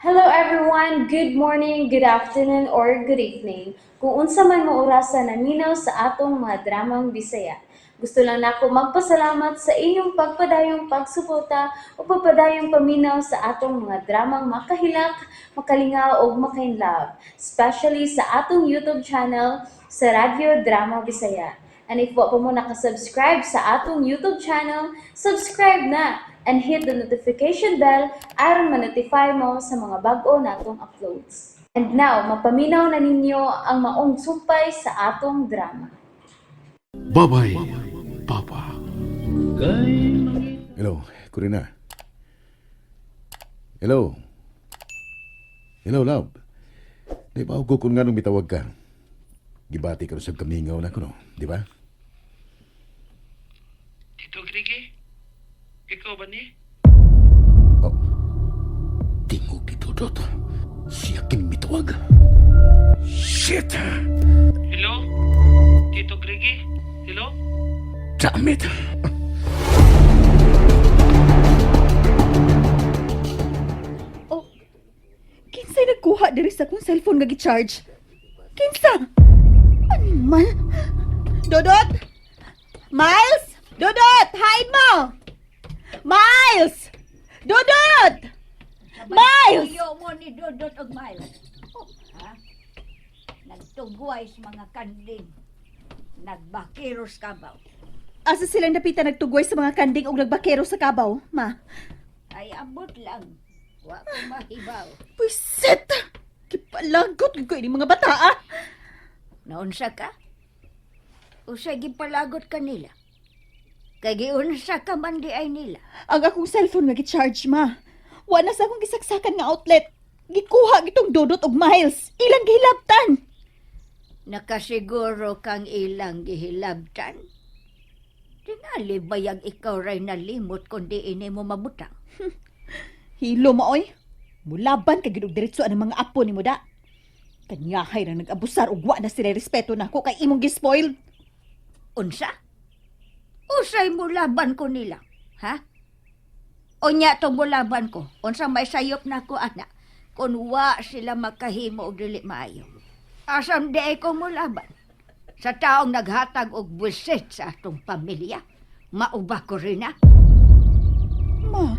Hello everyone, good morning, good afternoon, or good evening. Kung unsa man mo orasan naminaw sa atong mga dramang Bisaya. Gusto lang nako magpasalamat sa inyong pagpadayong pagsuporta o pagpadayong paminaw sa atong mga dramang makahilak, makalingaw o makainlove, especially sa atong YouTube channel sa Radyo Drama Bisaya. And if wa pa mo nakasubscribe sa atong YouTube channel, subscribe na and hit the notification bell aron ma-notify mo sa mga bag-o natong uploads. And now, mapaminaw na ninyo ang maong sumpay sa atong drama. Babay, Papa. Hello, Corina. Hello. Hello, love. Di ba ako kung nga nung mitawag ka? Gibati ka rin sa kamingaw na ko, no? Di ba? Tito Grigi, ikaw ba ni? Oh. Tingog dito, Dot. Siya king mitawag. Shit! Hello? Tito Grigi? Hello? Damn it! Oh, kinsa'y nagkuha diri sa kong cellphone nga gi-charge? Kinsa? Animal? Dodot? Miles? Dodot! Hide mo! Miles! Dodot! Miles! Iyo mo ni Dodot og Miles. Ha? Nagtugway sa mga kanding. Nagbakiros kabaw. Asa sila napita nagtugway sa mga kanding o nagbakero sa kabaw, ma? Ay abot lang. Wa ko mahibaw. Puisit! Kipalagot ko ini mga bata, ah! Naunsa ka? Usay gipalagot kanila. Kay giunsa ka man di ay nila. Ang akong cellphone nga gi-charge, ma. Wala sa akong gisaksakan nga outlet. Gikuha gitong Dodot og Miles. Ilang gihilabtan. Nakasiguro kang ilang gihilabtan. Tingali bayag ikaw ray nalimot kundi ini mo mabutang. Hilo mo, oy. Mulaban ka ginug diretso ang mga apo ni mo da. Kanyahay na nag-abusar ug wa na sila respeto nako kay imong gispoiled. Unsa? Usay mo laban ko nila, ha? Unya tong mulaban ko, unsa may sayop na ko, ana, kung wa sila makahimo og dili maayo. Asam di ko mulaban. Sa taong naghatag og busit sa atong pamilya, mauba ko rin na. Ma,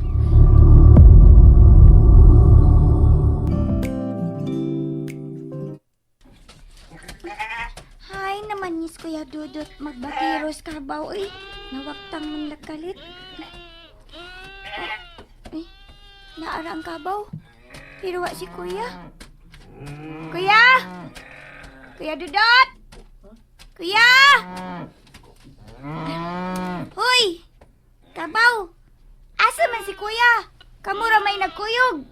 Hi naman, Miss Kuya Dudut. Magbakiros ka ba, uy? Nawaktang mong lakalit. Ay, naarang ka ba? Pero wa si Kuya. Kuya! Kuya Dudut! Kuya! Hoy! Kabaw! Asa man si Kuya? Kamura may nagkuyog.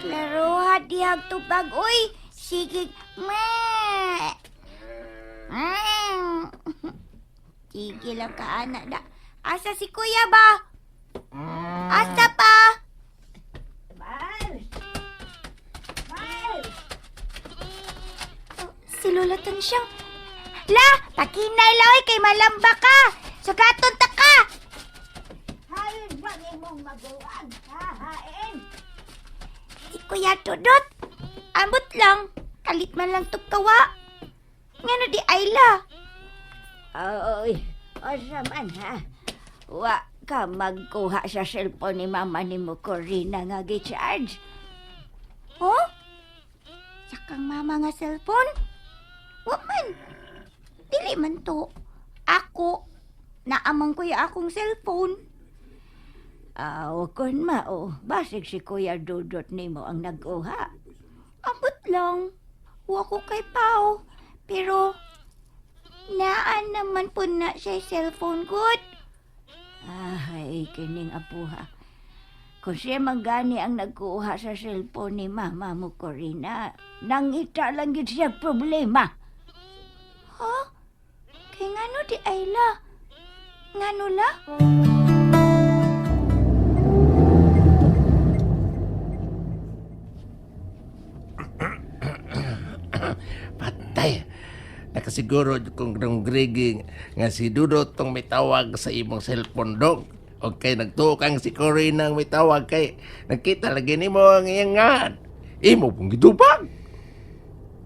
Klaro hadihag tubag, uy. Sige, me. Sige lang ka, anak da. Asa si Kuya ba? Asa pa? Miles! Miles! Oh, si Lola Tansyang. La, takinay loy kay malamba ka. Sagaton ta ka. Halos ba mong maguwag, hahain? Si Kuya Dudut. Ambot lang. Kalit man lang tugkawa. Ngano di Ayla? Oy, asa man ha? Wa ka magkuha sa cellphone ni mama ni mo Corina nga gi-charge. Oh? Sakang mama nga cellphone? Wa man. Dili man to. Ako. Naamang kuya akong cellphone. Kun mao, basig si Kuya Dudot nimo ang nag-uha. Ambot lang. Wa ko kay Pao. Pero, naan naman po na siya cellphone good. Ay, kining apuha. Kung siya manggani ang nagkuha sa cellphone ni mama mo, Corina, nangita lang yun siya problema. Ha? Kay ngano di Ayla? Ngano la? Patay. Nakasiguro kung nung Grigi nga si Dudot tong may tawag sa imong cellphone dog. Okay, nagtukang si Corina ang may tawag kay nakita lagi ni mo ang iyangan. Imo pong gitubag.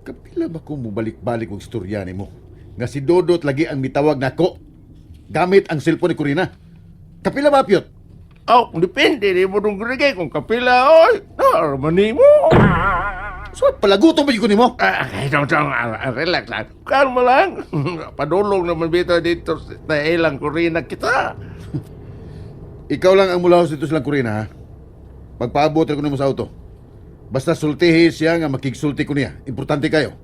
Kapila ba ko mo balik-balik og istorya nimo? Nga si Dodot lagi ang mitawag nako gamit ang cellphone ni Corina. Kapila ba, Pyot? Oh, depende ni mo nung grigay kung kapila, oy. Naramani mo. So, palagutom ba yun nimo? Okay, relax lang. Kalma lang. Padulong naman bito dito sa ilang Corina kita. Ikaw lang ang mulahos dito silang Corina, ha? Magpaabot ko nimo sa auto. Basta sultihi siya nga makigsulti ko niya. Importante kayo.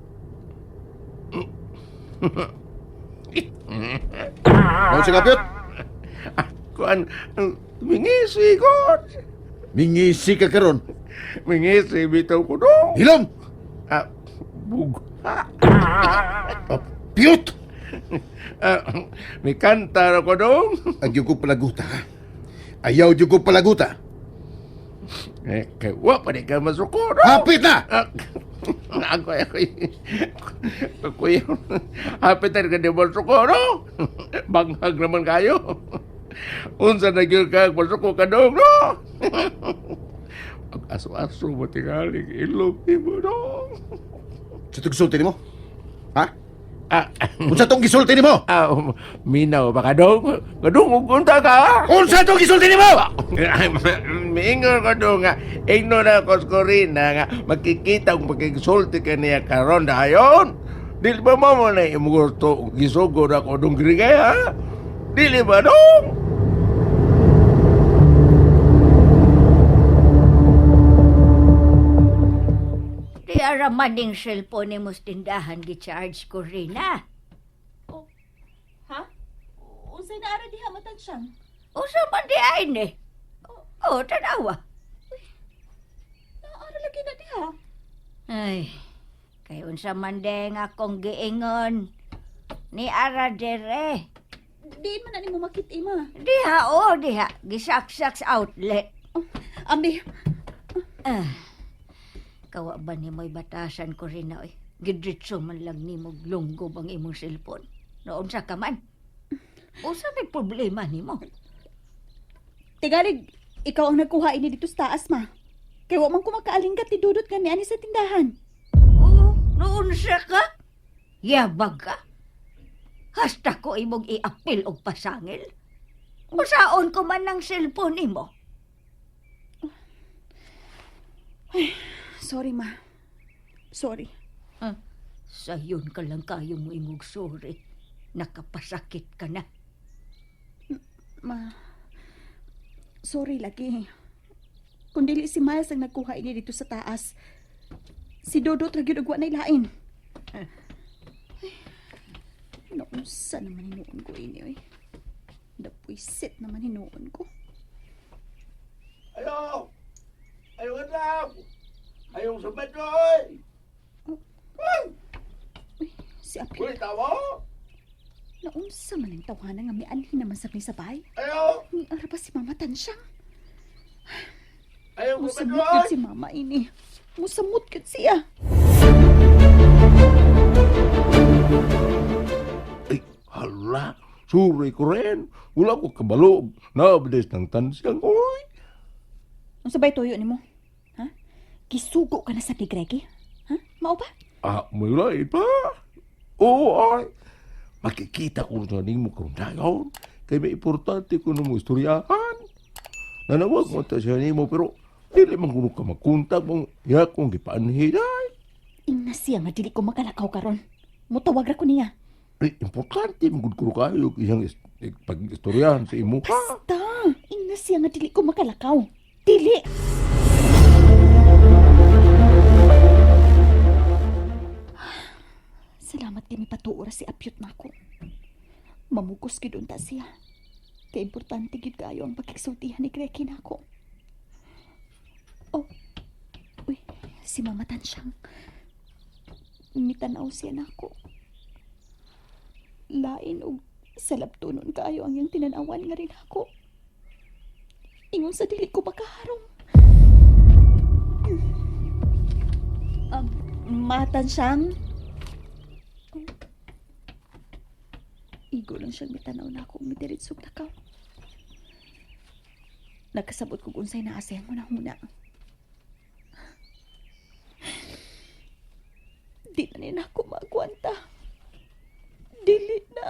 Ano siya, Pyot? Kuan, mingisi ko. Mingisi ka karon. Mingisi bitaw ko dong. Hilom! Bug. Pyot! May kanta ko dong. Agyo ko palaguta, ha? Ayaw dyo ko palaguta. Kaya wa pa di ka masuko dong. Hapit na! Ako yung hapit na ka di masuko dong. Banghag naman kayo. Unsa na gyud ka masuko ka dong, no? Aso-aso mo tingaling ilog ni mo dong. Sa itong gisulti nimo? Ha? Unsa itong gisulti nimo? Minaw ba ka dong? Kadong ugunta ka? Unsa itong gisulti nimo? Miingon ko dong nga, igno na ko sa Corina nga, makikita kung magkikisulti ka niya karon dayon. Dili ba mo na yung gusto gisugod ako dong grigay, ha? Dili ba dong? Di aramaning cellphone ni mos tindahan gi-charge ko rin, ha? Ha? Unsay na ara diha matag siyang? Usa man di ay ni. Oh, tanawa. Naara lagi na diha. Ay, kay unsa man de nga akong giingon. Ni ara dere. Diin man na nimo makit ima. Diha, oh, diha. Gisaks-saks outlet. Ambi, Kawa ba ni mo'y batasan ko rin na, oy. Gidritso man lang ni mo lunggob ang imong cellphone. Noon sa ka man. Usa may problema ni mo. tigalig, ikaw ang nagkuha ini dito sa taas, ma. Kaya wa man ko makaalinggat ni Dudot kami ani sa tindahan. Oh, noon siya ka? Yabag ka? Hasta ko imong i-apil og pasangil. Usaon ko man ng cellphone nimo. Sorry, ma. Sorry. Sayon ka lang kayo mo imong sorry. Nakapasakit ka na. Ma, sorry lagi. Kung dili si Miles ang nagkuha ini dito sa taas, si Dodot ra gyud og wa nay lain. Naunsa naman hinuon ko ini, oy. Napwisit naman hinuon ko. Ayo! Ayo ka Ayong sabat ko, oy! Si Apil, Uy, tawa! naunsa man ang tawanan nga may anhin naman sa sabay. Ayo! Ni ara pa si Mama Tansyang. Ayong sabat Musamot ko, gyud oy! si Mama ini. Musamot gyud siya. Ay, hala! Suri ko rin. Wala ko kabalog. Nabades ng tansiyang, oy! Ang sabay tuyo nimo? Ha? Kisugo ka na sa tigregi? Ha? Mao ba? May lain pa. Oo, ay. Makikita ko na mo kung dayon. Kaya may importante ko na mo istoryahan. Nanawag mo ta siya mo, pero dili man kuno ka magkuntak mong yakong gipaanhiday. Ingna siya nga dili ko makalakaw karon. Mutawag ra ko niya. Ay, importante mo kuno kayo isang pag-istoryahan sa imo. Basta! Ingna siya nga dili ko makalakaw. Dili! Salamat kay may patuora si Apyot nako. Mamugos gid unta siya. Kay importante gid kayo ang pagkigsultihan ni Greki nako. Oh. Uy, si Mama Tansyang. Mitanaw siya nako. Lain og salabtunon kaayo ang iyang tinanawan nga rin ako. Ingon sa dili ko makaharong. Matan siyang. Igo lang siyang mitanaw na ako umitirit sa takaw. Nagkasabot ko unsay naasay mo na huna. Di na nila ako magwanta. Dili na.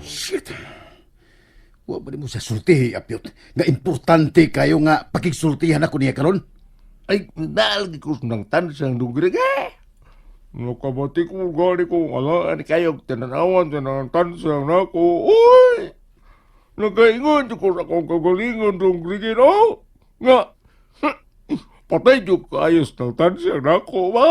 Shit. Wa ba mo sa sulti, Apyot? Nga importante kayo nga pakigsultihan ako niya karon. Ay, nalagi ko ng tansang dugri ka. Nakabati ko gani ko alaan kayo tinanawan sa ng tansang na ko. Uy! Nagaingon ko sa akong kagalingon dugri ka, no? Nga, patay yung kaayos ng tansang na ko, ba?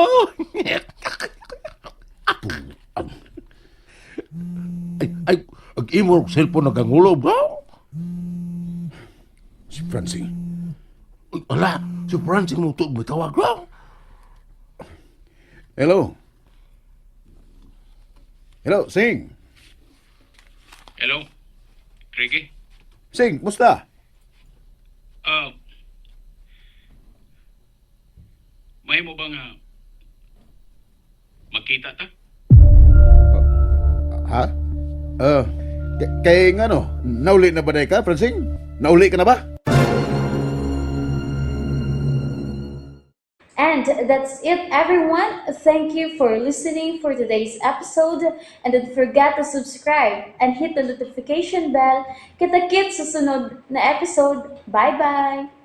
Ay, ang imorog cellphone nagangulo, ba? Si Francine. Ay, ala, si Francine mo ito, may tawag lang. Hello? Hello, Sing. Hello? Griggy? Sing, musta? May mo bang makita ta? Ha? Kay nga no, nauli na ba day ka, Francine? Nauli ka na ba? And that's it, everyone. Thank you for listening for today's episode. And don't forget to subscribe and hit the notification bell. Kita-kits sa sunod na episode. Bye-bye!